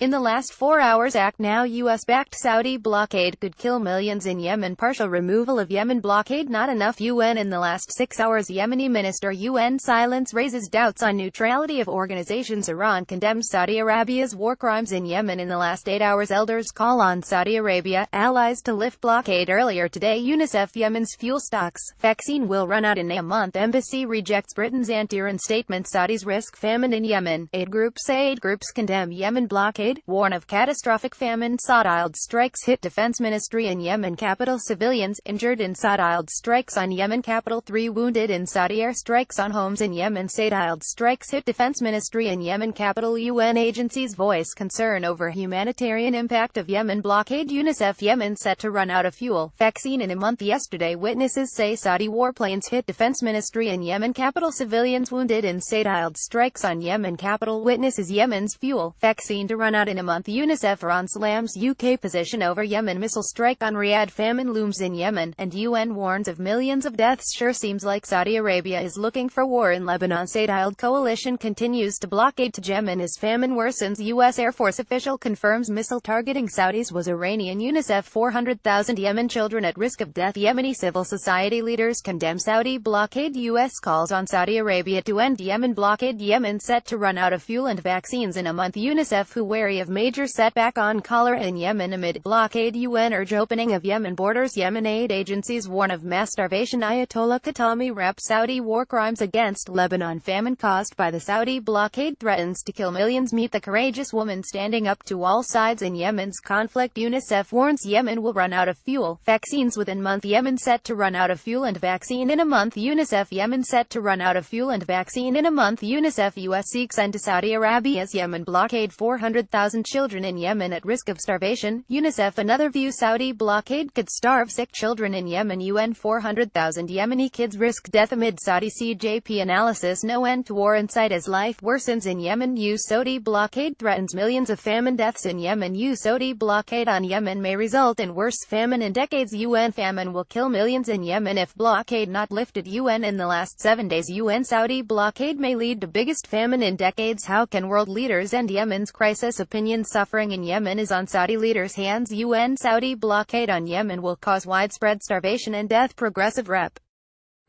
In the last 4 hours, act now. US-backed Saudi blockade could kill millions in Yemen. Partial removal of Yemen blockade not enough. UN in the last 6 hours. Yemeni minister. UN silence raises doubts on neutrality of organizations. Iran condemns Saudi Arabia's war crimes in Yemen in the last 8 hours. Elders call on Saudi Arabia allies to lift blockade. Earlier today, UNICEF. Yemen's fuel stocks. Vaccine will run out in a month. Embassy rejects Britain's anti-Iran statement. Saudis risk famine in Yemen. Aid groups condemn Yemen blockade. Warn of catastrophic famine. Saudi strikes hit defense ministry in Yemen capital. Civilians injured in Saudi strikes on Yemen capital. 3 wounded in Saudi air strikes on homes in Yemen. Saudi strikes hit defense ministry in Yemen capital. UN agencies voice concern over humanitarian impact of Yemen blockade. UNICEF. Yemen set to run out of fuel. Vaccine in a month. Yesterday, witnesses say Saudi warplanes hit defense ministry in Yemen capital. Civilians wounded in Saudi strikes on Yemen capital. Witnesses. Yemen's fuel vaccine to run out in a month. UNICEF. Iran slams UK position over Yemen missile strike on Riyadh. Famine looms in Yemen, and UN warns of millions of deaths. Sure seems like Saudi Arabia is looking for war in Lebanon. Saudi coalition continues to blockade to Yemen as famine worsens. US Air Force official confirms missile targeting Saudis was Iranian. UNICEF. 400,000 Yemen children at risk of death. Yemeni civil society leaders condemn Saudi blockade. US calls on Saudi Arabia to end Yemen blockade. Yemen set to run out of fuel and vaccines in a month. UNICEF. Who wary of major setback on cholera in Yemen amid blockade. UN urge opening of Yemen borders. Yemen aid agencies warn of mass starvation. Ayatollah Khatami rep Saudi war crimes against Lebanon. Famine caused by the Saudi blockade threatens to kill millions. Meet the courageous woman standing up to all sides in Yemen's conflict. UNICEF warns Yemen will run out of fuel. Vaccines within month. Yemen set to run out of fuel and vaccine in a month. UNICEF. Yemen set to run out of fuel and vaccine in a month. UNICEF. US seeks end to Saudi Arabia's Yemen blockade. 400,000 children in Yemen at risk of starvation. UNICEF. Another view. Saudi blockade could starve sick children in Yemen. UN. 400,000 Yemeni kids risk death amid Saudi CJP analysis. No end to war in sight as life worsens in Yemen. Saudi blockade threatens millions of famine deaths in Yemen. Saudi blockade on Yemen may result in worst famine in decades. UN. Famine will kill millions in Yemen if blockade not lifted. UN. In the last 7 days, UN. Saudi blockade may lead to biggest famine in decades. How can world leaders end Yemen's crisis? Opinion. Suffering in Yemen is on Saudi leaders' hands. UN. Saudi blockade on Yemen will cause widespread starvation and death. Progressive Rep.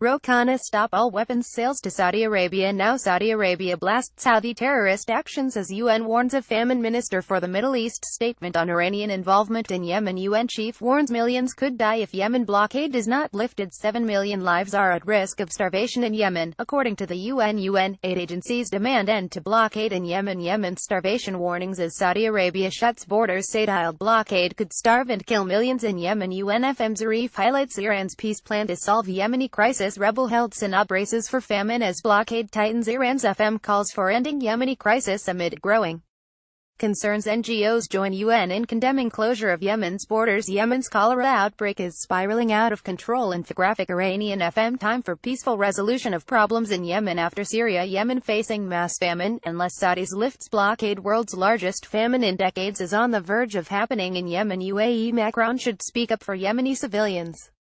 Rouhani stop all weapons sales to Saudi Arabia. Now Saudi Arabia blasts Houthi terrorist actions as UN warns of famine. Minister for the Middle East statement on Iranian involvement in Yemen. UN chief warns millions could die if Yemen blockade is not lifted. 7 million lives are at risk of starvation in Yemen, according to the UN. UN aid agencies demand end to blockade in Yemen. Yemen's starvation warnings as Saudi Arabia shuts borders. Saudi blockade could starve and kill millions in Yemen. UNFM Zarif highlights Iran's peace plan to solve Yemeni crisis. Rebel-held Sinab braces for famine as blockade tightens. Iran's FM calls for ending Yemeni crisis amid growing concerns. NGOs join UN in condemning closure of Yemen's borders. Yemen's cholera outbreak is spiraling out of control. Infographic. Iranian FM time for peaceful resolution of problems in Yemen after Syria. Yemen facing mass famine unless Saudis lifts blockade. World's largest famine in decades is on the verge of happening in Yemen. UAE. Macron should speak up for Yemeni civilians.